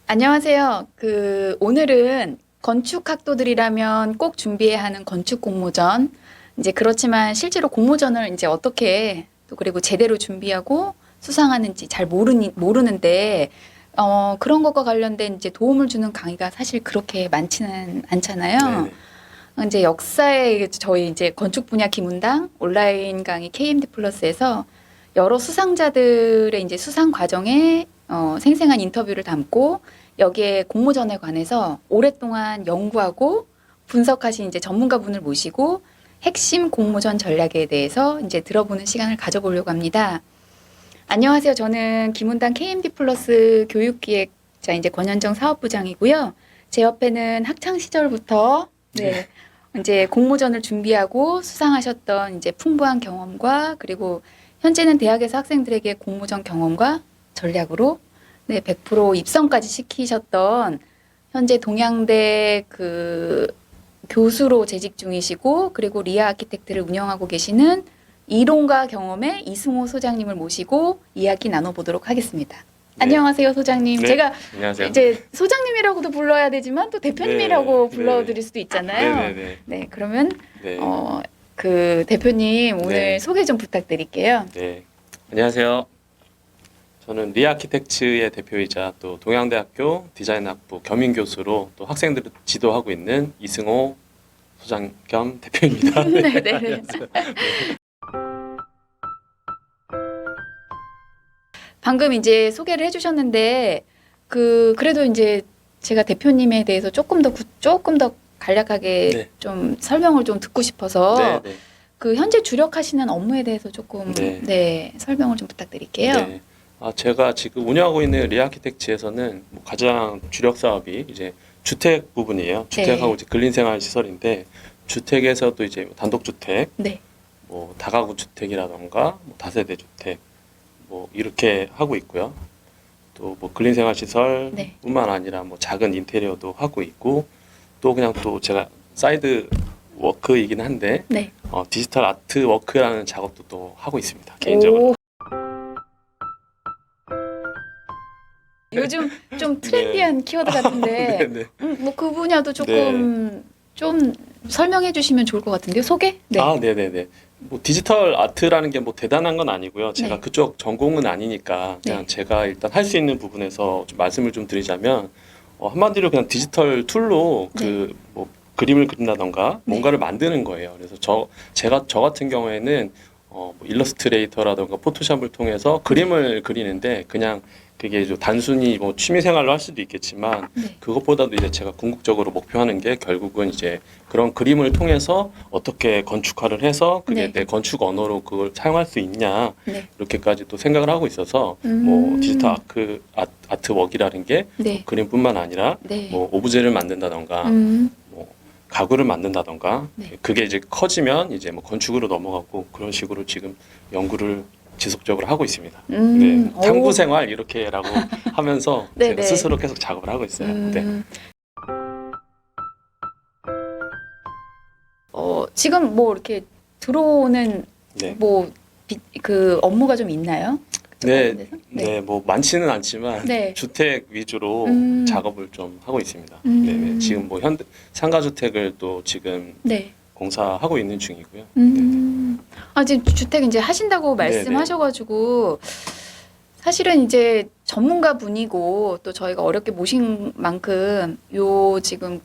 안녕하세요. 오늘은 건축학도들이라면 꼭 준비해야 하는 건축 공모전. 이제 그렇지만 실제로 공모전을 이제 어떻게 또 그리고 제대로 준비하고 수상하는지 잘 모르는데, 그런 것과 관련된 이제 도움을 주는 강의가 사실 그렇게 많지는 않잖아요. 네네. 이제 역사에 저희 이제 건축 분야 기문당 온라인 강의 KMD 플러스에서 여러 수상자들의 이제 수상 과정에 생생한 인터뷰를 담고 여기에 공모전에 관해서 오랫동안 연구하고 분석하신 이제 전문가분을 모시고 핵심 공모전 전략에 대해서 이제 들어보는 시간을 가져보려고 합니다. 안녕하세요. 저는 기문당 KMD 플러스 교육기획자 이제 권현정 사업부장이고요. 제 옆에는 학창 시절부터 이제 공모전을 준비하고 수상하셨던 이제 풍부한 경험과 그리고 현재는 대학에서 학생들에게 공모전 경험과 전략으로 100% 입성까지 시키셨던 현재 동양대 교수로 재직 중이시고 그리고 리아 아키텍트를 운영하고 계시는 이론과 경험의 이승호 소장님을 모시고 이야기 나눠보도록 하겠습니다. 네. 안녕하세요, 소장님. 네, 제가 안녕하세요. 이제 소장님이라고도 불러야 되지만 또 대표님이라고 네, 불러드릴 수도 있잖아요. 네네네. 네, 그러면 네. 대표님 오늘 네. 소개 좀 부탁드릴게요. 네. 안녕하세요. 저는 리아키텍츠의 대표이자 또 동양대학교 디자인학부 겸임 교수로 또 학생들을 지도하고 있는 이승호 소장 겸 대표입니다. 네, 네. 방금 이제 소개를 해주셨는데 그래도 이제 제가 대표님에 대해서 조금 더 간략하게 네. 좀 설명을 좀 듣고 싶어서 네, 현재 주력하시는 업무에 대해서 조금 네. 설명을 좀 부탁드릴게요. 네. 제가 지금 운영하고 있는 리아키텍츠에서는 가장 주력 사업이 이제 주택 부분이에요. 주택하고 이제 근린생활 시설인데 주택에서도 이제 단독주택, 네. 뭐 다가구 주택이라던가 뭐 다세대 주택 뭐 이렇게 하고 있고요. 또 뭐 근린생활 시설뿐만 아니라 뭐 작은 인테리어도 하고 있고 또 그냥 또 제가 사이드 워크이긴 한데 네. 디지털 아트 워크라는 작업도 또 하고 있습니다. 개인적으로. 오. 요즘 좀 트렌디한 키워드 같은데 네. 뭐 그 분야도 조금 좀 설명해 주시면 좋을 것 같은데요. 소개? 네. 네네네. 뭐 디지털 아트라는 게 뭐 대단한 건 아니고요. 제가 네. 그쪽 전공은 아니니까 그냥 네. 제가 일단 할 수 있는 부분에서 좀 말씀을 좀 드리자면 한마디로 그냥 디지털 툴로 네. 뭐 그림을 그린다던가 네. 뭔가를 만드는 거예요. 그래서 저 같은 경우에는 뭐 일러스트레이터라던가 포토샵을 통해서 그림을 그리는데 그냥 그게 좀 단순히 뭐 취미 생활로 할 수도 있겠지만 네. 그것보다도 이제 제가 궁극적으로 목표하는 게 결국은 이제 그런 그림을 통해서 어떻게 건축화를 해서 그게 네. 내 건축 언어로 그걸 사용할 수 있냐 네. 이렇게까지 또 생각을 하고 있어서 뭐 디지털 아트웍이라는 게 네. 그림뿐만 아니라 네. 뭐 오브제를 만든다던가 뭐 가구를 만든다던가 네. 그게 이제 커지면 이제 뭐 건축으로 넘어가고 그런 식으로 지금 연구를 지속적으로 하고 있습니다. 네, 탐구 생활 이렇게라고 하면서 네, 제가 네. 스스로 계속 작업을 하고 있어요. 네. 지금 뭐 이렇게 들어오는 네. 뭐 업무가 좀 있나요? 그쪽 네, 관련돼서? 네, 뭐 많지는 않지만 네. 주택 위주로 작업을 좀 하고 있습니다. 네, 네. 지금 뭐 상가주택을 또 지금 네. 공사하고 있는 중이고요. 네. 지금 주택 이제 하신다고 네, 말씀하셔가지고 사실은 이제 전문가 분이고 또 저희가 어렵게 모신 만큼 요 지금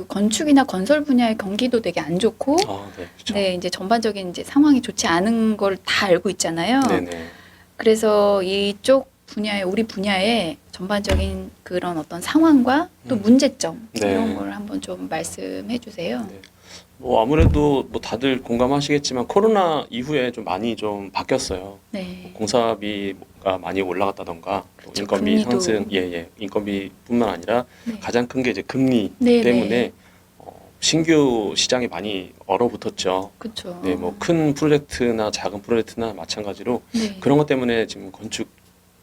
건축이나 건설 분야의 경기도 되게 안 좋고 네, 그렇죠. 네, 이제 전반적인 이제 상황이 좋지 않은 걸 다 알고 있잖아요. 네네. 그래서 이쪽 분야에 우리 분야의 전반적인 그런 어떤 상황과 또 문제점 네. 이런 걸 한번 좀 말씀해 주세요. 네. 뭐 아무래도 뭐 다들 공감하시겠지만 코로나 이후에 좀 많이 좀 바뀌었어요. 네. 공사비가 많이 올라갔다던가 또 그쵸, 인건비 금리도. 상승, 인건비뿐만 아니라 네. 가장 큰 게 이제 금리 네, 때문에 네. 신규 시장이 많이 얼어붙었죠. 그렇죠. 네, 뭐 큰 프로젝트나 작은 프로젝트나 마찬가지로 네. 그런 것 때문에 지금 건축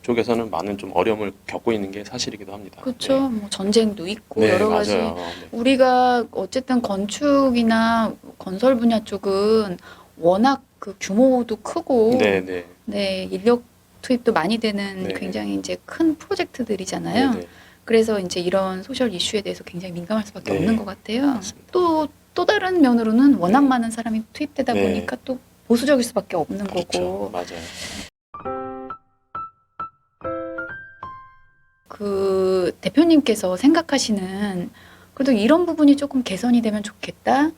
쪽에서는 많은 좀 어려움을 겪고 있는 게 사실이기도 합니다. 그렇죠. 뭐 전쟁도 있고 네, 여러 가지. 맞아요. 네. 우리가 어쨌든 건축이나 건설 분야 쪽은 워낙 그 규모도 크고 네네. 네, 인력 투입도 많이 되는 네. 굉장히 이제 큰 프로젝트들이잖아요. 네네. 그래서 이제 이런 소셜 이슈에 대해서 굉장히 민감할 수밖에 네. 없는 것 같아요. 맞습니다. 또 다른 면으로는 워낙 네. 많은 사람이 투입되다 네. 보니까 또 보수적일 수밖에 없는 그렇죠. 거고. 맞아요. 그 대표님께서 생각하시는 그래도 이런 부분이 조금 개선이 되면 좋겠다.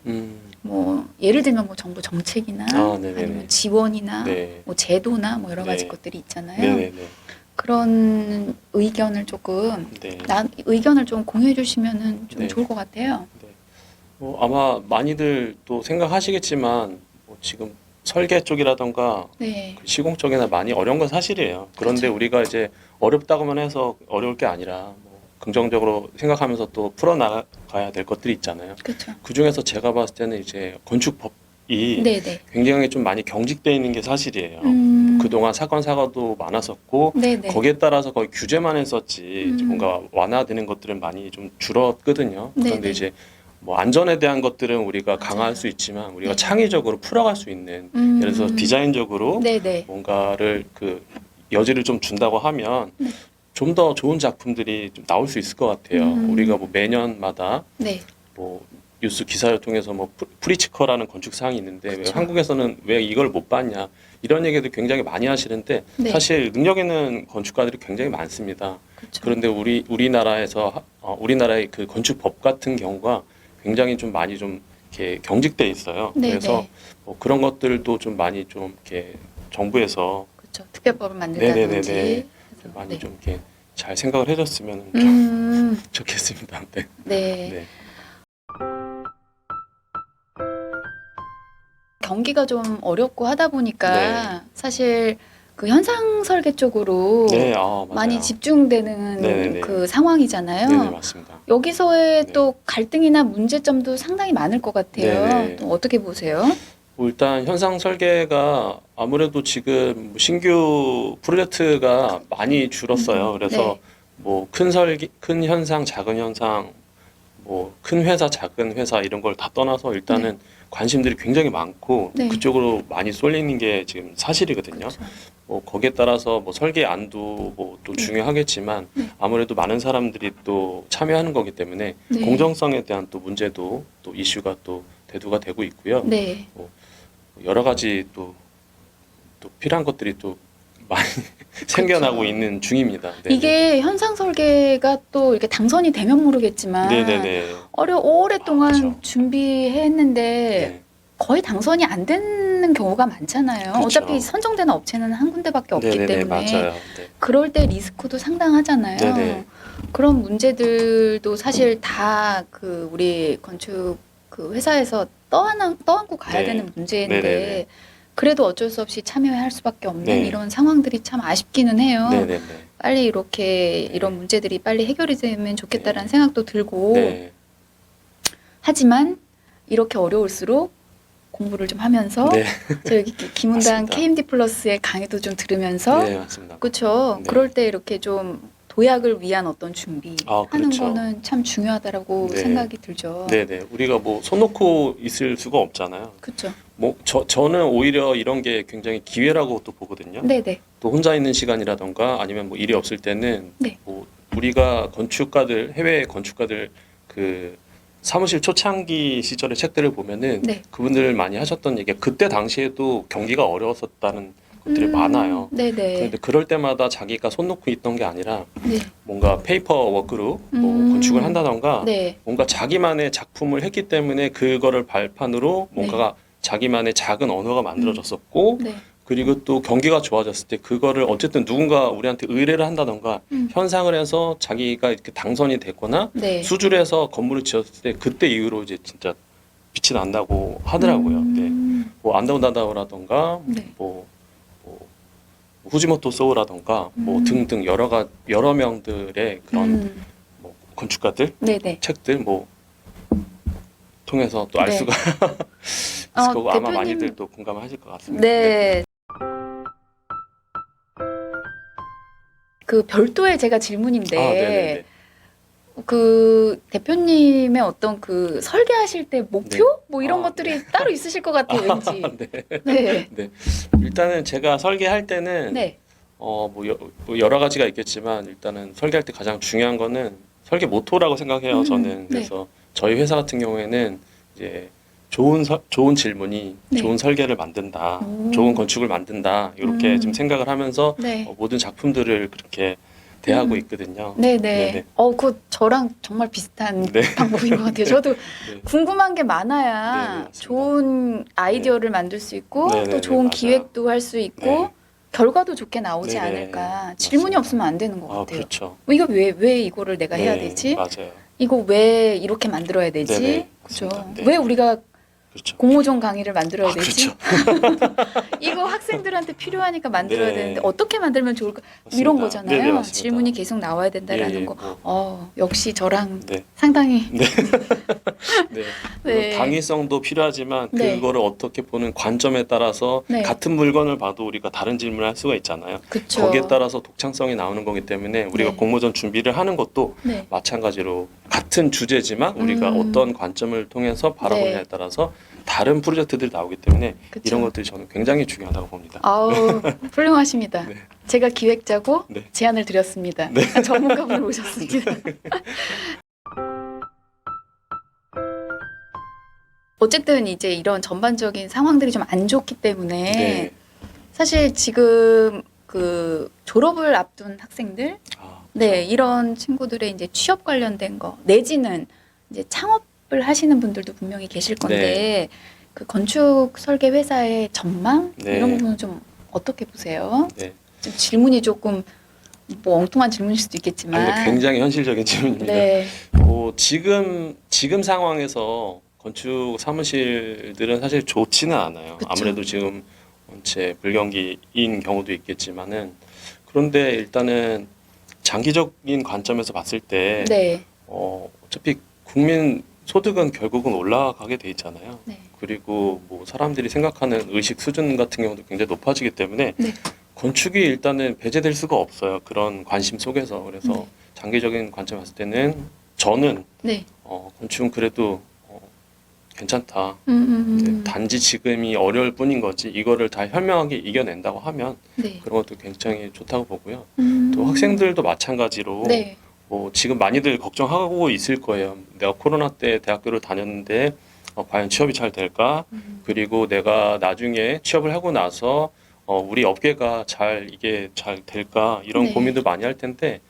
뭐 예를 들면 뭐 정부 정책이나 네네네. 아니면 지원이나 네. 뭐 제도나 뭐 여러 가지 네. 것들이 있잖아요. 네네네. 그런 의견을 조금 네. 의견을 좀 공유해 주시면은 좀 네. 좋을 것 같아요. 뭐 아마 많이들 또 생각하시겠지만 뭐 지금 설계 쪽이라던가 네. 그 시공 쪽이나 많이 어려운 건 사실이에요. 그런데 그렇죠. 우리가 이제 어렵다고만 해서 어려울 게 아니라 뭐 긍정적으로 생각하면서 또 풀어나가야 될 것들이 있잖아요. 그렇죠. 그 중에서 제가 봤을 때는 이제 건축법이 네네. 굉장히 좀 많이 경직되어 있는 게 사실이에요. 그동안 사건 사고도 많았었고 네네. 거기에 따라서 거의 규제만 했었지 이제 음. 뭔가 완화되는 것들은 많이 좀 줄었거든요. 네네. 그런데 이제 뭐 안전에 대한 것들은 우리가 맞아요. 강화할 수 있지만 우리가 네. 창의적으로 풀어갈 수 있는 예를 들어서 디자인적으로 네네. 뭔가를 그 여지를 좀 준다고 하면 네. 좀 더 좋은 작품들이 좀 나올 수 있을 것 같아요. 우리가 뭐 매년마다 네. 뭐 뉴스 기사를 통해서 뭐 프리츠커라는 건축상이 있는데 왜 그쵸. 한국에서는 왜 이걸 못 봤냐 이런 얘기도 굉장히 많이 하시는데 네. 사실 능력 있는 건축가들이 굉장히 많습니다. 그렇죠. 그런데 우리나라에서 우리나라의 그 건축법 같은 경우가 굉장히 좀 많이 좀 이렇게 경직돼 있어요. 네네. 그래서 뭐 그런 것들도 좀 많이 좀 이렇게 정부에서 그렇죠. 특별법을 만든다든지 네네네네. 해서, 좀 많이 네. 좀 이렇게 잘 생각을 해줬으면 좀 좋겠습니다. 네. 네. 네. 경기가 좀 어렵고 하다 보니까 네. 사실 그 현상 설계 쪽으로 네, 맞아요. 많이 집중되는 네네네. 그 상황이잖아요. 네네, 맞습니다. 여기서의 네. 또 갈등이나 문제점도 상당히 많을 것 같아요. 네네. 또 어떻게 보세요? 뭐 일단 현상 설계가 아무래도 지금 신규 프로젝트가 많이 줄었어요. 그래서 네. 뭐 큰 현상, 작은 현상, 뭐 큰 회사, 작은 회사 이런 걸 다 떠나서 일단은 관심들이 굉장히 많고 네. 그쪽으로 많이 쏠리는 게 지금 사실이거든요. 그렇죠. 뭐 거기에 따라서 뭐 설계 안도 뭐 또 네. 중요하겠지만 네. 아무래도 많은 사람들이 또 참여하는 거기 때문에 네. 공정성에 대한 또 문제도 또 이슈가 또 대두가 되고 있고요. 네. 여러 가지 또 필요한 것들이 또 많이 생겨나고 있는 중입니다. 네. 이게 현상 설계가 또 이렇게 당선이 되면 모르겠지만 네네네. 오랫동안 그렇죠. 준비했는데 네. 거의 당선이 안 되는 경우가 많잖아요. 그렇죠. 어차피 선정되는 업체는 한 군데밖에 없기 네네네, 때문에 맞아요. 네. 그럴 때 리스크도 상당하잖아요. 네네. 그런 문제들도 사실 다 그 우리 건축 그 회사에서 떠안고 가야 네. 되는 문제인데 네네네. 그래도 어쩔 수 없이 참여할 수밖에 없는 네. 이런 상황들이 참 아쉽기는 해요. 네네네. 빨리 이렇게 이런 문제들이 빨리 해결이 되면 좋겠다라는 생각도 들고 네. 하지만 이렇게 어려울수록 공부를 좀 하면서 네. 저기 김은당 맞습니다. KMD 플러스의 강의도 좀 들으면서 네, 맞습니다. 그렇죠. 네. 그럴 때 이렇게 좀 도약을 위한 어떤 준비하는 그렇죠. 거는 참 중요하다라고 네. 생각이 들죠. 네네. 우리가 뭐 손 놓고 있을 수가 없잖아요. 그렇죠. 뭐 저는 오히려 이런 게 굉장히 기회라고 또 보거든요. 네네. 또 혼자 있는 시간이라던가 아니면 뭐 일이 없을 때는 네. 뭐 우리가 건축가들 해외 건축가들 그 사무실 초창기 시절의 책들을 보면은 네. 그분들 많이 하셨던 얘기가 그때 당시에도 경기가 어려웠었다는 것들이 많아요. 네네. 그런데 그럴 때마다 자기가 손 놓고 있던 게 아니라 네. 뭔가 페이퍼 워크로 뭐 건축을 한다던가 네. 뭔가 자기만의 작품을 했기 때문에 그거를 발판으로 뭔가가 자기만의 작은 언어가 만들어졌었고 네. 그리고 또 경기가 좋아졌을 때 그거를 어쨌든 누군가 우리한테 의뢰를 한다던가 현상을 해서 자기가 이렇게 당선이 됐거나 네. 수주를 해서 건물을 지었을 때 그때 이후로 이제 진짜 빛이 난다고 하더라고요. 네. 뭐 안다우다다오라던가 네. 뭐 후지모토 소우라던가 뭐 등등 여러 명들의 그런 뭐 건축가들 네네. 책들 뭐 통해서 또 알 네. 수가 있을 거고 아마 대표님- 많이들 또 공감하실 것 같습니다. 네. 그 별도의 제가 질문인데 네네네. 그 대표님의 어떤 그 설계하실 때 목표 뭐 이런 것들이 따로 있으실 것 같아요, 왠지. 네. 네. 네. 일단은 제가 설계할 때는 네. 뭐 여러 가지가 있겠지만 일단은 설계할 때 가장 중요한 거는 설계 모토라고 생각해요. 저는. 네. 그래서 저희 회사 같은 경우에는 이제 좋은 질문이 네. 좋은 설계를 만든다, 오. 좋은 건축을 만든다 이렇게 좀 생각을 하면서 네. 모든 작품들을 그렇게 대하고 있거든요. 네네. 네네. 그거 저랑 정말 비슷한 네. 방법인 것 같아요. 저도 네. 궁금한 게 네, 많아야 맞습니다. 좋은 아이디어를 만들 수 있고 네네네, 또 좋은 맞아요. 기획도 할 수 있고 네. 결과도 좋게 나오지 네네, 않을까. 질문이 맞습니다. 없으면 안 되는 것 같아요. 그렇죠. 이거 왜 이거를 내가 해야 네, 되지? 맞아요. 이거 왜 이렇게 만들어야 되지? 네네, 그죠? 맞습니다. 네. 왜 우리가 그렇죠. 공모전 강의를 만들어야 되지? 그렇죠. 이거 학생들한테 필요하니까 만들어야 네. 되는데 어떻게 만들면 좋을까? 맞습니다. 이런 거잖아요. 네네, 맞습니다. 질문이 계속 나와야 된다라는 예, 예, 거. 뭐. 역시 저랑 네. 상당히 네. 네. 물론 당위성도 필요하지만 네. 그거를 어떻게 보는 관점에 따라서 네. 같은 물건을 봐도 우리가 다른 질문을 할 수가 있잖아요. 그쵸. 거기에 따라서 독창성이 나오는 거기 때문에 우리가 네. 공모전 준비를 하는 것도 네. 마찬가지로 같은 주제지만 우리가 어떤 관점을 통해서 바라보냐에 네. 따라서 다른 프로젝트들이 나오기 때문에 그쵸. 이런 것들이 저는 굉장히 중요하다고 봅니다. 아우 훌륭하십니다. 네. 제가 기획자고 네. 제안을 드렸습니다. 네. 전문가분을 오셨습니다. 어쨌든 이제 이런 전반적인 상황들이 좀 안 좋기 때문에 네. 사실 지금 그 졸업을 앞둔 학생들, 네, 이런 친구들의 이제 취업 관련된 거 내지는 이제 창업을 하시는 분들도 분명히 계실 건데 그 건축 설계 회사의 전망 네. 이런 부분은 좀 어떻게 보세요? 네. 좀 질문이 조금 뭐 엉뚱한 질문일 수도 있겠지만 아니, 굉장히 현실적인 질문입니다. 네, 지금 상황에서 건축 사무실들은 사실 좋지는 않아요. 그쵸. 아무래도 지금 원체 불경기인 경우도 있겠지만은 그런데 일단은 장기적인 관점에서 봤을 때 네, 어차피 국민 소득은 결국은 올라가게 돼 있잖아요. 네, 그리고 뭐 사람들이 생각하는 의식 수준 같은 경우도 굉장히 높아지기 때문에 네. 건축이 일단은 배제될 수가 없어요. 그런 관심 속에서. 그래서 네. 장기적인 관점 봤을 때는 저는 네. 건축은 그래도 괜찮다. 음. 단지 지금이 어려울 뿐인 거지 이거를 다 현명하게 이겨낸다고 하면 네. 그런 것도 굉장히 좋다고 보고요. 음. 또 학생들도 마찬가지로 네. 뭐 지금 많이들 걱정하고 있을 거예요. 내가 코로나 때 대학교를 다녔는데 과연 취업이 잘 될까? 그리고 내가 나중에 취업을 하고 나서 우리 업계가 이게 잘 될까? 이런 네. 고민도 많이 할 텐데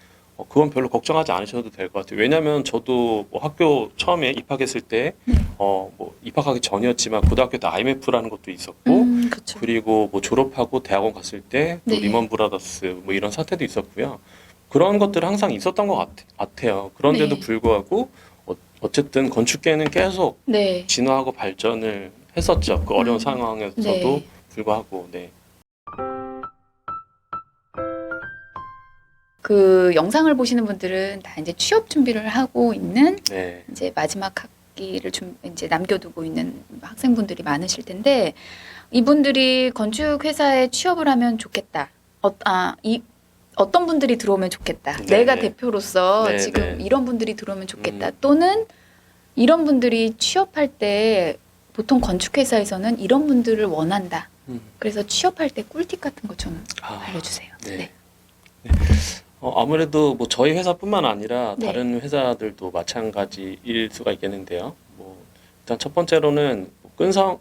그건 별로 걱정하지 않으셔도 될 것 같아요. 왜냐하면 저도 뭐 학교 처음에 입학했을 때 뭐 입학하기 전이었지만 고등학교 때 IMF라는 것도 있었고 그쵸. 그리고 뭐 졸업하고 대학원 갔을 때 또 네. 리먼 브라더스 뭐 이런 사태도 있었고요. 그런 것들은 항상 있었던 것 같아요. 그런데도 네. 불구하고 어쨌든 건축계는 계속 네. 진화하고 발전을 했었죠. 그 어려운 상황에서도 네. 불구하고. 네. 그 영상을 보시는 분들은 다 이제 취업 준비를 하고 있는 네. 이제 마지막 학기를 좀 이제 남겨두고 있는 학생분들이 많으실 텐데 이분들이 건축 회사에 취업을 하면 좋겠다. 어떤 분들이 들어오면 좋겠다. 네, 내가 네. 대표로서 네, 지금 네. 이런 분들이 들어오면 좋겠다. 또는 이런 분들이 취업할 때 보통 건축 회사에서는 이런 분들을 원한다. 그래서 취업할 때 꿀팁 같은 거 좀 알려주세요. 네. 아무래도 뭐 저희 회사뿐만 아니라 네. 다른 회사들도 마찬가지일 수가 있겠는데요. 뭐 일단 첫 번째로는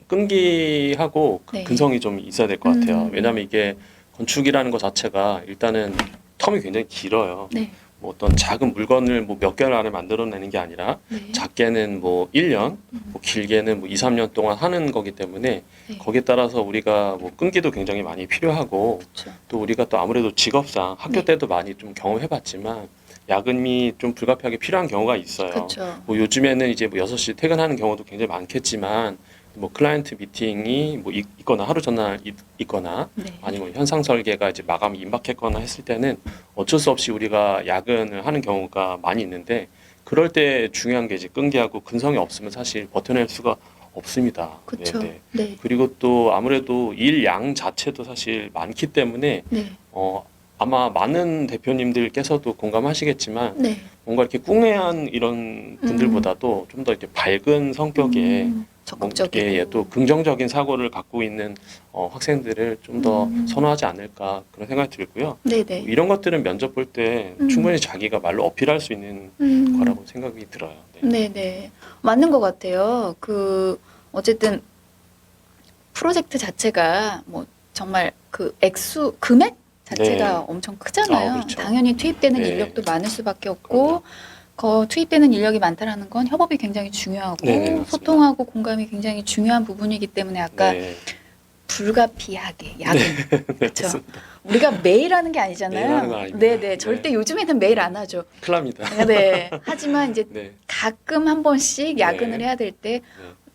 끈기하고 네. 근성이 좀 있어야 될 것 같아요. 왜냐하면 이게 건축이라는 것 자체가 일단은 텀이 굉장히 길어요. 네. 뭐 어떤 작은 물건을 뭐 몇 개월 안에 만들어내는 게 아니라 네. 작게는 뭐 1년, 뭐 길게는 뭐 2, 3년 동안 하는 거기 때문에 네. 거기에 따라서 우리가 뭐 끈기도 굉장히 많이 필요하고 그렇죠. 또 우리가 또 아무래도 직업상 학교 네. 때도 많이 좀 경험해봤지만 야근이 좀 불가피하게 필요한 경우가 있어요. 그렇죠. 뭐 요즘에는 이제 뭐 6시 퇴근하는 경우도 굉장히 많겠지만 뭐 클라이언트 미팅이 뭐 있거나 하루 전날 있거나 네. 아니면 현상 설계가 이제 마감이 임박했거나 했을 때는 어쩔 수 없이 우리가 야근을 하는 경우가 많이 있는데 그럴 때 중요한 게 이제 끈기하고 근성이 없으면 사실 버텨낼 수가 없습니다. 그렇죠. 네. 네. 그리고 또 아무래도 일 양 자체도 사실 많기 때문에 네. 아마 많은 대표님들께서도 공감하시겠지만 네. 뭔가 이렇게 꿍해한 이런 분들보다도 좀 더 이렇게 밝은 성격의 적극적이고 예, 또 긍정적인 사고를 갖고 있는 학생들을 좀 더 선호하지 않을까 그런 생각이 들고요. 네네. 이런 것들은 면접 볼 때 충분히 자기가 말로 어필할 수 있는 거라고 생각이 들어요. 네. 네네. 맞는 것 같아요. 어쨌든 프로젝트 자체가 뭐 정말 금액 자체가 네. 엄청 크잖아요. 그렇죠. 당연히 투입되는 네. 인력도 많을 수밖에 없고, 투입되는 인력이 많다라는 건 협업이 굉장히 중요하고, 네, 네, 맞습니다. 소통하고 공감이 굉장히 중요한 부분이기 때문에 아까 네. 불가피하게 야근. 그렇죠. 맞습니다. 우리가 매일 하는 게 아니잖아요. 매일 하는 건 아닙니다. 네네. 네. 절대 요즘에는 매일 안 하죠. 큰일 납니다. 네. 하지만 이제 네. 가끔 한 번씩 야근을 네. 해야 될 때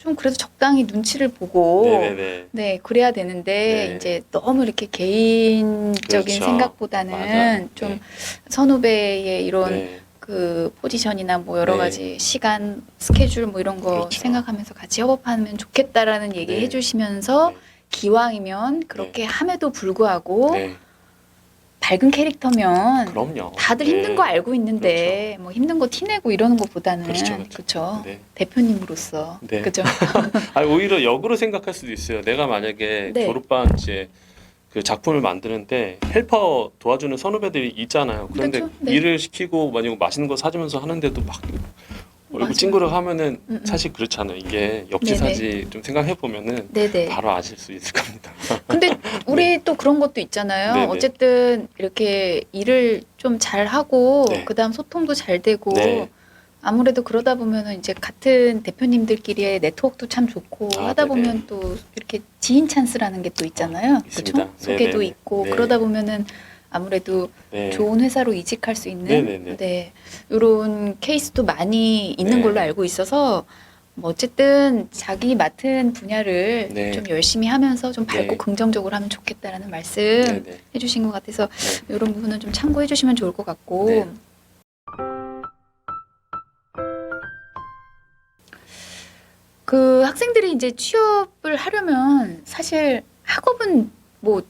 좀 그래도 적당히 눈치를 보고 네네네. 네, 그래야 되는데 네. 이제 너무 이렇게 개인적인 그렇죠. 생각보다는 맞아요. 좀 네. 선후배의 이런 네. 포지션이나 뭐 여러 네. 가지 시간, 스케줄 뭐 이런 거 그렇죠. 생각하면서 같이 협업하면 좋겠다라는 얘기 네. 해주시면서 네. 기왕이면 그렇게 함에도 불구하고 네. 밝은 캐릭터면 그럼요. 다들 네. 힘든 거 알고 있는데 뭐 힘든 거 티내고 이러는 것보다는 그렇죠, 그렇죠. 네. 대표님으로서 네. 그죠. 아니, 오히려 역으로 생각할 수도 있어요. 내가 만약에 네. 졸업반 이제 그 작품을 만드는데 헬퍼 도와주는 선후배들이 있잖아요. 그런데 그렇죠. 네. 일을 시키고 만약 맛있는 거 사주면서 하는데도 막 얼굴 맞아요. 찡그러 하면은 사실 그렇잖아요. 이게 역지사지 좀 생각해 보면은 네네. 바로 아실 수 있을 겁니다. 근데 우리 또 그런 것도 있잖아요. 네네. 어쨌든 이렇게 일을 좀 잘하고 네. 그다음 소통도 잘 되고 네. 아무래도 그러다 보면은 이제 같은 대표님들끼리의 네트워크도 참 좋고 하다 네네. 보면 또 이렇게 지인 찬스라는 게 또 있잖아요. 있습니다. 그렇죠? 소개도 네네네. 있고 네. 그러다 보면은 아무래도 네. 좋은 회사로 이직할 수 있는 네네네. 네, 이런 케이스도 많이 있는 네. 걸로 알고 있어서 뭐 어쨌든 자기 맡은 분야를 네. 좀 열심히 하면서 좀 밝고 네. 긍정적으로 하면 좋겠다라는 말씀 네네. 해주신 것 같아서 네. 이런 부분은 좀 참고해 주시면 좋을 것 같고 네. 학생들이 이제 취업을 하려면 사실 학업은 뭐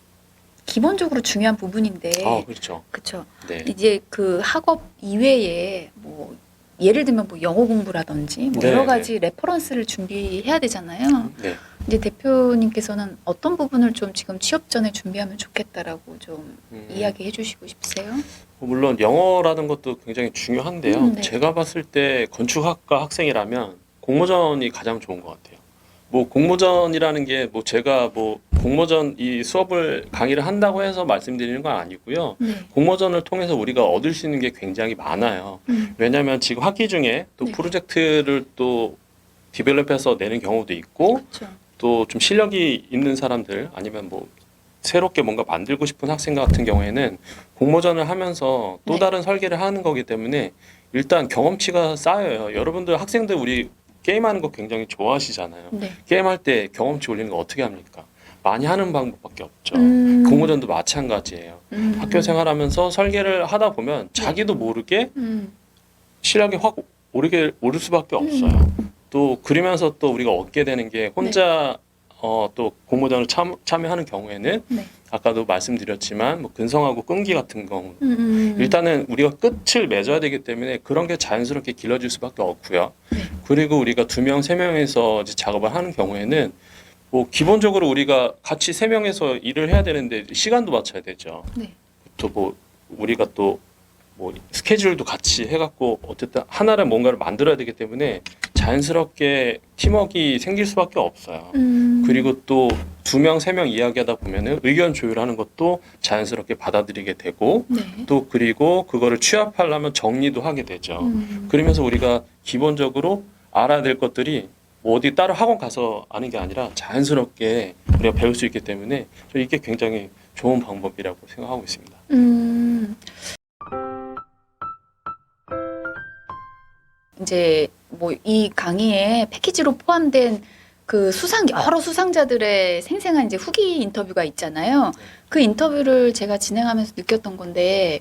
기본적으로 중요한 부분인데 그렇죠. 그렇죠. 네. 이제 학업 이외에 뭐 예를 들면 뭐 영어 공부라든지 뭐 여러 네, 가지 레퍼런스를 준비해야 되잖아요. 네. 이제 대표님께서는 어떤 부분을 좀 지금 취업 전에 준비하면 좋겠다라고 좀 이야기해 주시고 싶으세요? 물론 영어라는 것도 굉장히 중요한데요. 네. 제가 봤을 때 건축학과 학생이라면 공모전이 가장 좋은 것 같아요. 뭐 공모전이라는 게 뭐 제가 뭐 공모전 이 수업을 강의를 한다고 해서 말씀드리는 건 아니고요. 네. 공모전을 통해서 우리가 얻을 수 있는 게 굉장히 많아요. 왜냐하면 지금 학기 중에 또 네. 프로젝트를 또 디벨롭해서 내는 경우도 있고 그렇죠. 또 좀 실력이 있는 사람들 아니면 뭐 새롭게 뭔가 만들고 싶은 학생 같은 경우에는 공모전을 하면서 또 네. 다른 설계를 하는 거기 때문에 일단 경험치가 쌓여요. 여러분들 학생들 우리 게임하는 거 굉장히 좋아하시잖아요. 네. 게임할 때 경험치 올리는 거 어떻게 합니까? 많이 하는 방법밖에 없죠. 음. 공모전도 마찬가지예요. 학교 생활하면서 설계를 하다 보면 자기도 모르게 실력이 확 오를 수밖에 없어요. 또 그러면서 또 우리가 얻게 되는 게 혼자 또 공모전을 참여하는 경우에는 네. 아까도 말씀드렸지만 뭐 근성하고 끈기 같은 경우 일단은 일단은 우리가 끝을 맺어야 되기 때문에 그런 게 자연스럽게 길러질 수밖에 없고요. 네. 그리고 우리가 2명, 3명에서 이제 작업을 하는 경우에는 뭐 기본적으로 우리가 같이 3명에서 일을 해야 되는데 시간도 맞춰야 되죠. 네. 또 뭐 우리가 또 뭐 스케줄도 같이 해갖고 어쨌든 하나를 뭔가를 만들어야 되기 때문에 자연스럽게 팀워크가 생길 수밖에 없어요. 그리고 또 2명, 3명 이야기하다 보면은 의견 조율하는 것도 자연스럽게 받아들이게 되고 네. 또 그리고 그거를 취합하려면 정리도 하게 되죠. 그러면서 우리가 기본적으로 알아야 될 것들이 뭐 어디 따로 학원 가서 아는 게 아니라 자연스럽게 우리가 배울 수 있기 때문에 저 이게 굉장히 좋은 방법이라고 생각하고 있습니다. 이제 뭐 이 강의에 패키지로 포함된 여러 수상자들의 생생한 이제 후기 인터뷰가 있잖아요. 그 인터뷰를 제가 진행하면서 느꼈던 건데,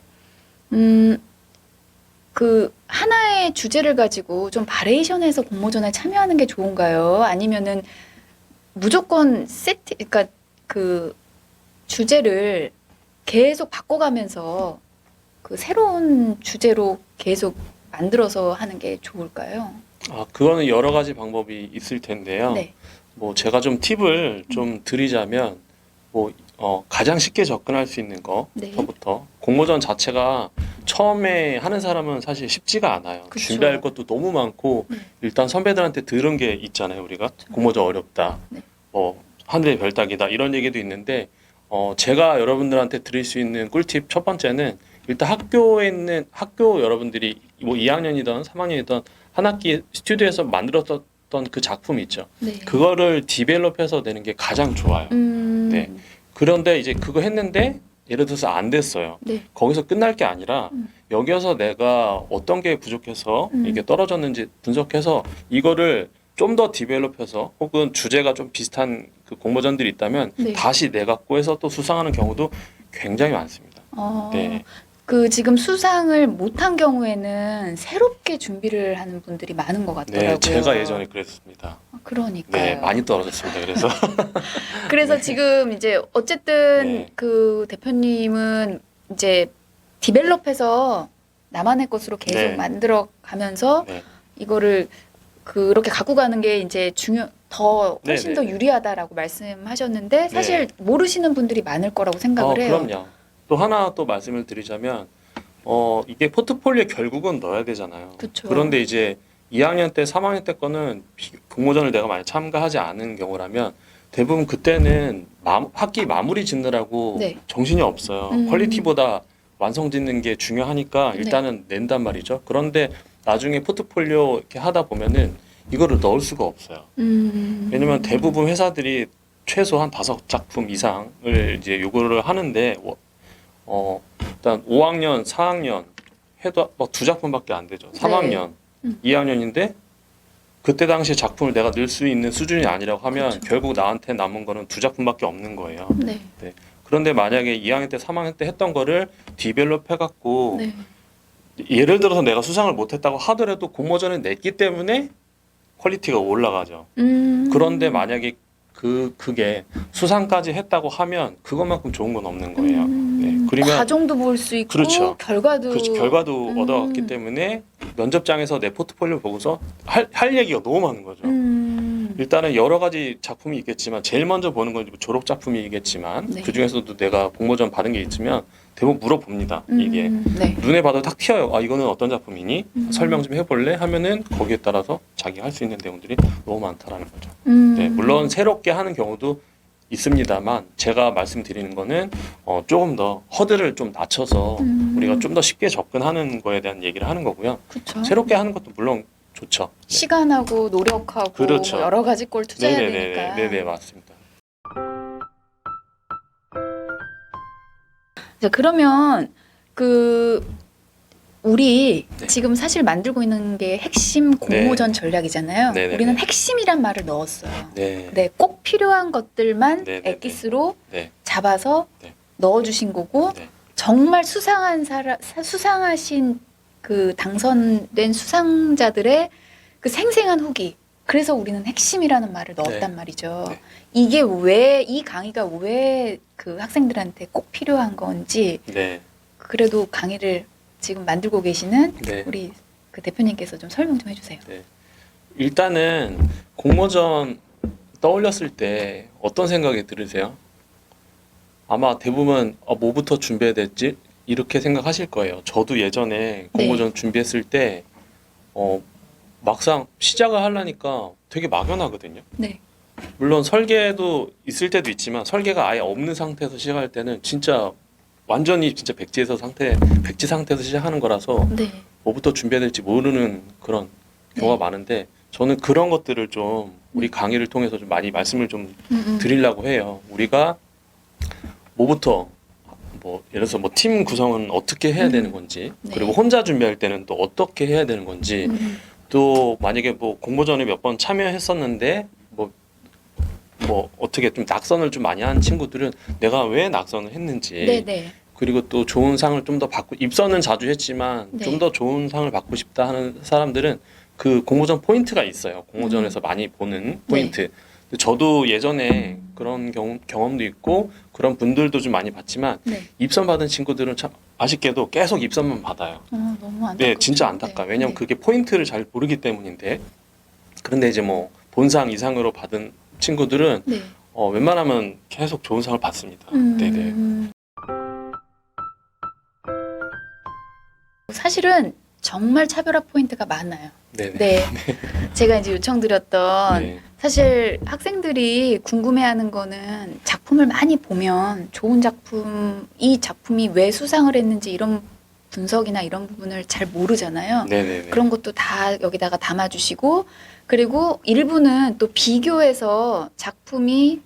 하나의 주제를 가지고 좀 바리에이션해서 공모전에 참여하는 게 좋은가요? 아니면은 무조건 그러니까 주제를 계속 바꿔가면서 그 새로운 주제로 계속 만들어서 하는 게 좋을까요? 그거는 여러 가지 방법이 있을 텐데요. 네. 뭐 제가 좀 팁을 좀 드리자면 뭐 가장 쉽게 접근할 수 있는 네. 거부터 공모전 자체가 처음에 하는 사람은 사실 쉽지가 않아요. 그쵸. 준비할 것도 너무 많고 네. 일단 선배들한테 들은 게 있잖아요. 우리가 공모전 어렵다. 네. 하늘의 별 따기다 이런 얘기도 있는데 제가 여러분들한테 드릴 수 있는 꿀팁 첫 번째는 일단 학교에 있는 학교 여러분들이 뭐 2학년이든 3학년이든 한 학기 스튜디오에서 만들었던 그 작품 있죠. 네. 그거를 디벨롭해서 내는 게 가장 좋아요. 네. 그런데 이제 그거 했는데 예를 들어서 안 됐어요. 네. 거기서 끝날 게 아니라 여기서 내가 어떤 게 부족해서 이게 떨어졌는지 분석해서 이거를 좀 더 디벨롭해서 혹은 주제가 좀 비슷한 그 공모전들이 있다면 네. 다시 내가 꼬해서 또 수상하는 경우도 굉장히 많습니다. 네. 그 지금 수상을 못한 경우에는 새롭게 준비를 하는 분들이 많은 것 같더라고요. 네, 제가 예전에 그랬습니다. 그러니까요. 네, 많이 떨어졌습니다. 그래서 그래서 지금 이제 어쨌든 네. 그 대표님은 이제 디벨롭해서 나만의 것으로 계속 네. 만들어 가면서 네. 이거를 그렇게 갖고 가는 게 이제 훨씬 네, 더 네. 유리하다라고 말씀하셨는데 사실 모르시는 분들이 많을 거라고 생각을 해요. 그럼요. 또 하나 또 말씀을 드리자면 이게 포트폴리오에 결국은 넣어야 되잖아요. 그쵸. 그런데 이제 2학년 때, 3학년 때 거는 공모전을 내가 많이 참가하지 않은 경우라면 대부분 그때는 학기 마무리 짓느라고 네. 정신이 없어요. 퀄리티보다 완성 짓는 게 중요하니까 일단은 낸단 말이죠. 그런데 나중에 포트폴리오 이렇게 하다 보면은 이거를 넣을 수가 없어요. 왜냐면 대부분 회사들이 최소한 5작품 이상을 이제 요구를 하는데 일단 5학년, 4학년 해도 뭐 2작품밖에 안 되죠. 3학년, 2학년인데 그때 당시 작품을 내가 넣을 수 있는 수준이 아니라고 하면 그렇죠. 결국 나한테 남은 거는 2작품밖에 없는 거예요. 네. 그런데 만약에 2학년 때, 3학년 때 했던 거를 디벨롭 해갖고 네. 예를 들어서 내가 수상을 못했다고 하더라도 공모전에 냈기 때문에 퀄리티가 올라가죠. 그런데 만약에 그게 수상까지 했다고 하면 그것만큼 좋은 건 없는 거예요. 네. 그러면 과정도 볼 수 있고 그렇죠. 결과도 얻어갔기 때문에 면접장에서 내 포트폴리오 보고서 할 얘기가 너무 많은 거죠. 일단은 여러 가지 작품이 있겠지만 제일 먼저 보는 건 졸업 작품이겠지만 네. 그 중에서도 내가 공모전 받은 게 있으면 대부분 물어봅니다. 이게 네. 눈에 봐도 딱 튀어요. 이거는 어떤 작품이니? 설명 좀 해볼래? 하면은 거기에 따라서 자기가 할 수 있는 내용들이 너무 많다라는 거죠. 네, 물론 새롭게 하는 경우도 있습니다만 제가 말씀드리는 거는 조금 더 허들을 좀 낮춰서 우리가 좀 더 쉽게 접근하는 거에 대한 얘기를 하는 거고요. 그쵸. 새롭게 하는 것도 물론 좋죠. 네. 시간하고 노력하고 그렇죠. 뭐 여러 가지 걸 투자해야 네네네, 되니까. 네네 맞습니다. 자, 그러면 우리 네. 지금 사실 만들고 있는 게 핵심 공모전 전략이잖아요. 네네네. 우리는 핵심이란 말을 넣었어요. 네. 네, 꼭 필요한 것들만 네네네. 엑기스로 네. 잡아서 네. 넣어주신 거고 네. 정말 수상하신 그 당선된 수상자들의 그 생생한 후기. 그래서 우리는 핵심이라는 말을 넣었단 네. 말이죠. 네. 이게 이 강의가 왜 그 학생들한테 꼭 필요한 건지 네. 그래도 강의를 지금 만들고 계시는 네. 우리 그 대표님께서 좀 설명 좀 해주세요. 일단은 공모전 떠올렸을 때 어떤 생각이 들으세요? 아마 대부분 뭐부터 준비해야 될지 이렇게 생각하실 거예요. 저도 예전에 공모전 준비했을 때 막상 시작을 하려니까 되게 막연하거든요. 네. 물론 설계도 있을 때도 있지만 설계가 아예 없는 상태에서 시작할 때는 진짜 완전히 진짜 백지 상태에서 시작하는 거라서 네. 뭐부터 준비해야 될지 모르는 그런 경우가 많은데 저는 그런 것들을 좀 우리 강의를 통해서 좀 많이 말씀을 좀 드리려고 해요. 우리가 뭐부터 예를 들어서 팀 구성은 어떻게 해야 되는 건지 네. 그리고 혼자 준비할 때는 또 어떻게 해야 되는 건지 또 만약에 공모전에 몇 번 참여했었는데 어떻게 좀 낙선을 좀 많이 한 친구들은 내가 왜 낙선을 했는지 네네. 그리고 또 좋은 상을 좀 더 받고 입선은 자주 했지만 네. 좀 더 좋은 상을 받고 싶다 하는 사람들은 그 공모전 포인트가 있어요. 공모전에서 많이 보는 포인트. 저도 예전에 그런 경험도 있고 그런 분들도 좀 많이 봤지만 네. 입선 받은 친구들은 참 아쉽게도 계속 입선만 받아요. 너무 안타깝죠. 네, 진짜 안타까워요. 네. 왜냐면 네. 그게 포인트를 잘 모르기 때문인데. 그런데 이제 뭐 본상 이상으로 받은 친구들은 네. 웬만하면 계속 좋은 상을 받습니다. 네네. 사실은 정말 차별화 포인트가 많아요. 네네. 네. 제가 이제 요청드렸던 네. 사실 학생들이 궁금해하는 거는 작품을 많이 보면 좋은 작품, 이 작품이 왜 수상을 했는지 이런 분석이나 이런 부분을 잘 모르잖아요. 네네네. 그런 것도 다 여기다가 담아주시고, 그리고 일부는 또 비교해서 작품이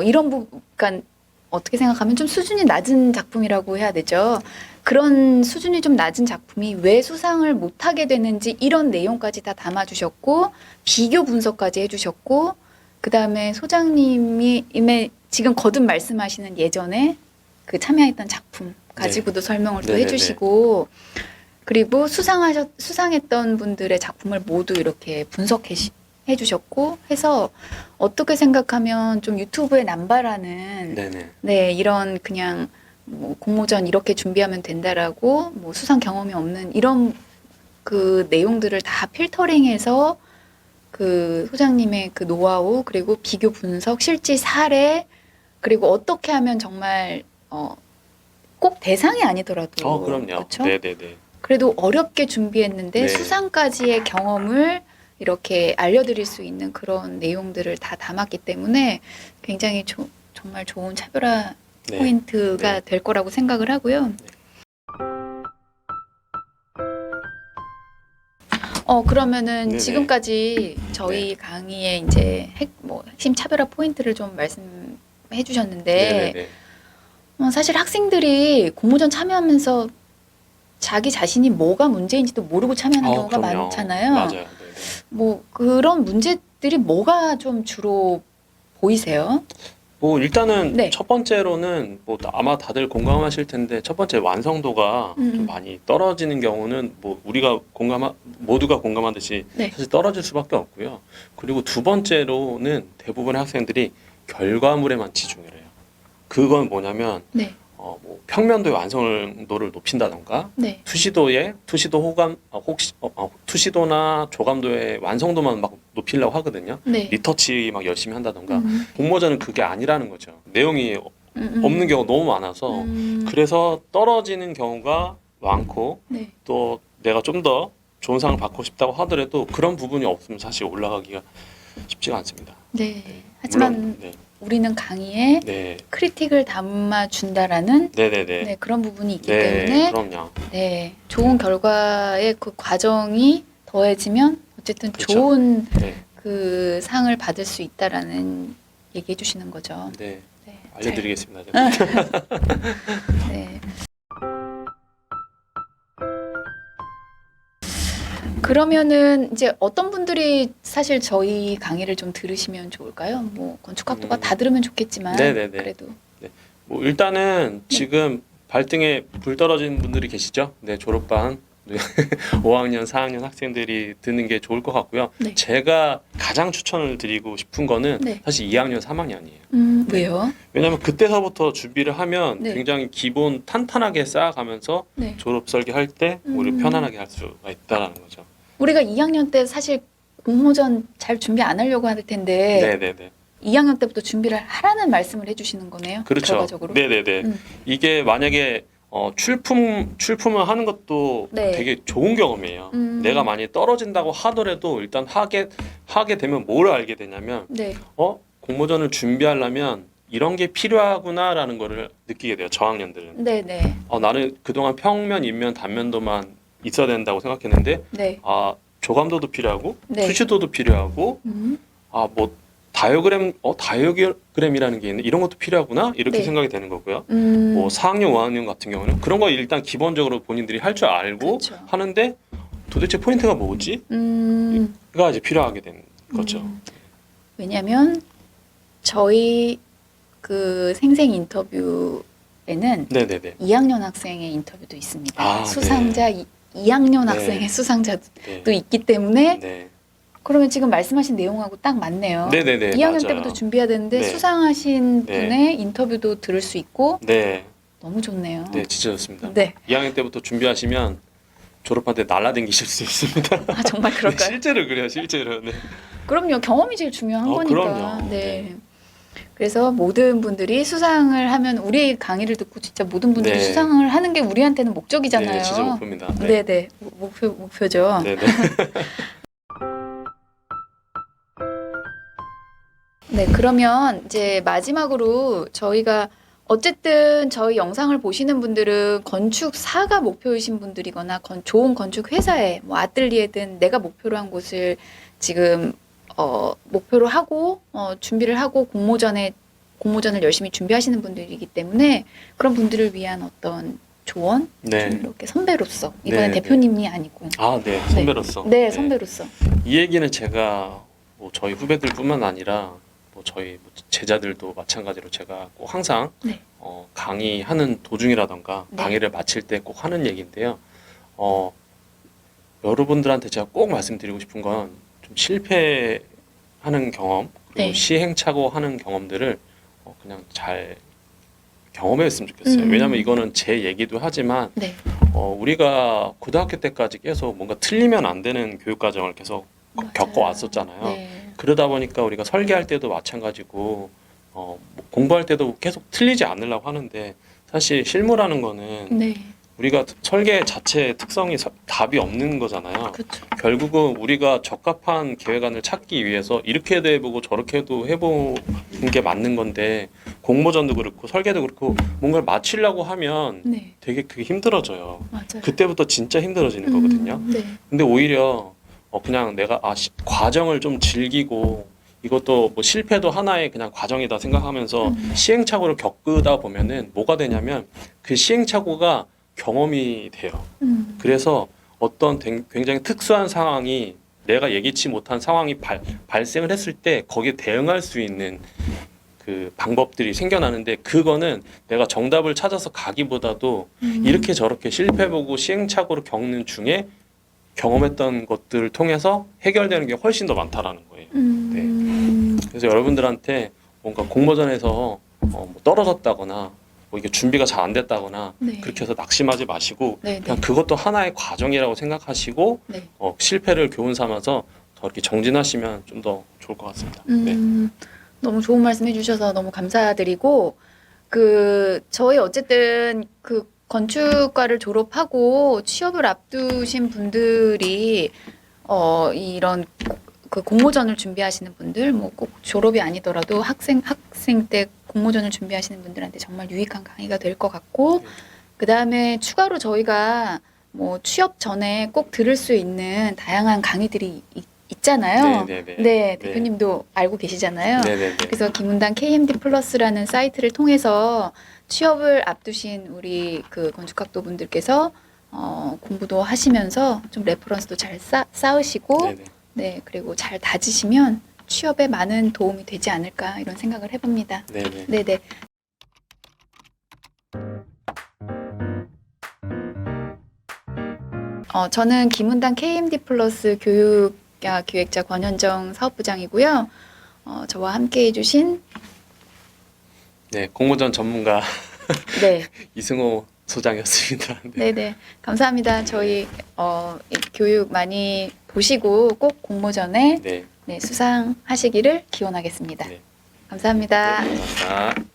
이런 부분, 그러니까 어떻게 생각하면 좀 수준이 낮은 작품이라고 해야 되죠. 그런 수준이 좀 낮은 작품이 왜 수상을 못하게 되는지 이런 내용까지 다 담아주셨고, 비교 분석까지 해주셨고, 그 다음에 소장님이 지금 거듭 말씀하시는 예전에 그 참여했던 작품 가지고도 설명을 또 네네네. 해주시고, 그리고 수상했던 분들의 작품을 모두 이렇게 분석해 주셨고 해서 어떻게 생각하면 좀 유튜브에 남발하는 네네. 네, 이런 그냥 뭐 공모전 이렇게 준비하면 된다라고 뭐 수상 경험이 없는 이런 그 내용들을 다 필터링해서 그 소장님의 그 노하우 그리고 비교 분석, 실제 사례 그리고 어떻게 하면 정말 꼭 대상이 아니더라도 그럼요. 그렇죠? 네네네. 그래도 어렵게 준비했는데 네. 수상까지의 경험을 이렇게 알려드릴 수 있는 그런 내용들을 다 담았기 때문에 굉장히 정말 좋은 차별화 네. 포인트가 네. 될 거라고 생각을 하고요. 그러면은 네네. 지금까지 저희 강의의 이제 핵심 차별화 포인트를 좀 말씀해 주셨는데 네네네. 사실 학생들이 공모전 참여하면서 자기 자신이 뭐가 문제인지도 모르고 참여하는 경우가 그럼요. 많잖아요. 맞아요. 네네. 뭐 그런 문제들이 뭐가 좀 주로 보이세요? 뭐 일단은 네. 첫 번째로는 뭐 아마 다들 공감하실 텐데 첫 번째 완성도가 좀 많이 떨어지는 경우는 뭐 우리가 모두가 공감하듯이 네. 사실 떨어질 수밖에 없고요. 그리고 두 번째로는 대부분의 학생들이 결과물에만 치중을 해요. 그건 뭐냐면 네. 뭐 평면도의 완성도를 높인다던가 네. 투시도나 조감도의 완성도만 막 높이려고 하거든요. 네. 리터치 막 열심히 한다던가 공모전은 그게 아니라는 거죠. 내용이 없는 경우가 너무 많아서 그래서 떨어지는 경우가 많고 네. 또 내가 좀 더 좋은 상을 받고 싶다고 하더라도 그런 부분이 없으면 사실 올라가기가 쉽지가 않습니다. 네. 하지만 물론, 네. 우리는 강의에 네. 크리틱을 담아준다라는 네네네. 네, 그런 부분이 있기 네, 때문에 그럼요. 네, 좋은 결과의 그 과정이 더해지면 어쨌든 그렇죠. 좋은 네. 그 상을 받을 수 있다라는 얘기해 주시는 거죠. 네. 네. 알려드리겠습니다. 네. 그러면은 이제 어떤 분들이 사실 저희 강의를 좀 들으시면 좋을까요? 뭐 건축학도가 다 들으면 좋겠지만 네네네. 그래도 뭐 일단은 네. 지금 발등에 불 떨어진 분들이 계시죠? 네, 졸업반 5학년, 4학년 학생들이 듣는 게 좋을 것 같고요. 네. 제가 가장 추천을 드리고 싶은 거는 네. 사실 2학년, 3학년이에요. 왜요? 왜냐하면 그때서부터 준비를 하면 네. 굉장히 기본 탄탄하게 쌓아가면서 네. 졸업 설계할 때 우리 편안하게 할 수가 있다라는 거죠. 우리가 2학년 때 사실 공모전 잘 준비 안 하려고 할 텐데 네네네. 2학년 때부터 준비를 하라는 말씀을 해주시는 거네요. 그렇죠. 결과적으로. 네네네. 이게 만약에 출품을 하는 것도 네. 되게 좋은 경험이에요. 내가 많이 떨어진다고 하더라도 일단 하게 되면 뭘 알게 되냐면 네. 공모전을 준비하려면 이런 게 필요하구나라는 거를 느끼게 돼요. 저학년들은. 네네. 나는 그동안 평면, 인면, 단면도만 있어야 된다고 생각했는데 네. 조감도도 필요하고 네. 투시도도 필요하고 뭐 다이어그램이라는 게 있는 이런 것도 필요하구나 이렇게 네. 생각이 되는 거고요. 뭐 4학년, 5학년 같은 경우는 그런 거 일단 기본적으로 본인들이 할 줄 알고 그렇죠. 하는데 도대체 포인트가 뭐지? 가 이제 필요하게 되는 거죠. 왜냐하면 저희 그 생생 인터뷰에는 네네네. 2학년 학생의 인터뷰도 있습니다. 아, 수상자 2학년 네. 학생의 수상자도 네. 있기 때문에 네. 그러면 지금 말씀하신 내용하고 딱 맞네요. 네네네. 2학년 맞아요. 때부터 준비해야 되는데 네. 수상하신 네. 분의 인터뷰도 들을 수 있고 네, 너무 좋네요. 네, 진짜 좋습니다. 네. 2학년 때부터 준비하시면 졸업할 때 날라다니실 수 있습니다. 아 정말 네, 그럴까요? 실제로 그래요, 실제로. 네. 그럼요. 경험이 제일 중요한 거니까. 그럼요. 네. 그래서 모든 분들이 수상을 하면 우리 강의를 듣고 진짜 모든 분들이 네. 수상을 하는 게 우리한테는 목적이잖아요. 네, 진짜 목표입니다. 네, 네. 목표죠. 네, 네. 네, 그러면 이제 마지막으로 저희가 어쨌든 저희 영상을 보시는 분들은 건축사가 목표이신 분들이거나 좋은 건축 회사에 뭐 아뜰리에든 내가 목표로 한 곳을 지금 목표로 하고 준비를 하고 공모전을 열심히 준비하시는 분들이기 때문에 그런 분들을 위한 어떤 조언 네. 좀 이렇게 선배로서 이번에 네, 대표님이 아니고 아, 네, 선배로서. 네, 선배로서 이 얘기는 제가 뭐 저희 후배들뿐만 아니라 뭐 저희 제자들도 마찬가지로 제가 꼭 항상 네. 강의하는 도중이라던가 네. 강의를 마칠 때 꼭 하는 얘기인데요. 여러분들한테 제가 꼭 말씀드리고 싶은 건 좀 실패하는 경험 그리고 네. 시행착오하는 경험들을 그냥 잘 경험했으면 좋겠어요. 왜냐하면 이거는 제 얘기도 하지만 네. 우리가 고등학교 때까지 계속 뭔가 틀리면 안 되는 교육 과정을 계속 맞아요. 겪어왔었잖아요. 네. 그러다 보니까 우리가 설계할 때도 마찬가지고 뭐 공부할 때도 계속 틀리지 않으려고 하는데 사실 실무라는 거는 네. 우리가 설계 자체의 특성이 답이 없는 거잖아요. 그렇죠. 결국은 우리가 적합한 계획안을 찾기 위해서 이렇게도 해보고 저렇게도 해보는 게 맞는 건데 공모전도 그렇고 설계도 그렇고 뭔가를 맞추려고 하면 네. 되게 그게 힘들어져요. 맞아요. 그때부터 진짜 힘들어지는 거거든요. 네. 근데 오히려 그냥 내가 과정을 좀 즐기고 이것도 뭐 실패도 하나의 그냥 과정이다 생각하면서 시행착오를 겪다 보면은 뭐가 되냐면 그 시행착오가 경험이 돼요. 그래서 어떤 굉장히 특수한 상황이 내가 예기치 못한 상황이 발생을 했을 때 거기에 대응할 수 있는 그 방법들이 생겨나는데 그거는 내가 정답을 찾아서 가기보다도 이렇게 저렇게 실패보고 시행착오를 겪는 중에 경험했던 것들을 통해서 해결되는 게 훨씬 더 많다라는 거예요. 네. 그래서 여러분들한테 뭔가 공모전에서 뭐 떨어졌다거나 뭐 이게 준비가 잘 안 됐다거나 네. 그렇게 해서 낙심하지 마시고 네, 그냥 네. 그것도 하나의 과정이라고 생각하시고 네. 실패를 교훈 삼아서 더 이렇게 정진하시면 좀 더 좋을 것 같습니다. 네. 너무 좋은 말씀 해주셔서 너무 감사드리고 저희 어쨌든 그 건축과를 졸업하고 취업을 앞두신 분들이 이런 그 공모전을 준비하시는 분들 뭐 꼭 졸업이 아니더라도 학생 때 공모전을 준비하시는 분들한테 정말 유익한 강의가 될 것 같고 그다음에 추가로 저희가 뭐 취업 전에 꼭 들을 수 있는 다양한 강의들이 있잖아요. 네, 대표님도 알고 계시잖아요. 네네네. 그래서 김은당 KMD 플러스라는 사이트를 통해서 취업을 앞두신 우리 그 건축학도 분들께서 공부도 하시면서 좀 레퍼런스도 잘 쌓으시고 네네. 네, 그리고 잘 다지시면 취업에 많은 도움이 되지 않을까 이런 생각을 해봅니다. 네네. 네네. 저는 김은당 KMD 플러스 기획자 권현정 사업부장이고요. 저와 함께 해주신 네, 공모전 전문가 네, 이승호 소장이었습니다. 네. 네네. 감사합니다. 저희 이 교육 많이 보시고 꼭 공모전에 네. 네, 수상하시기를 기원하겠습니다. 네. 감사합니다. 네, 감사합니다.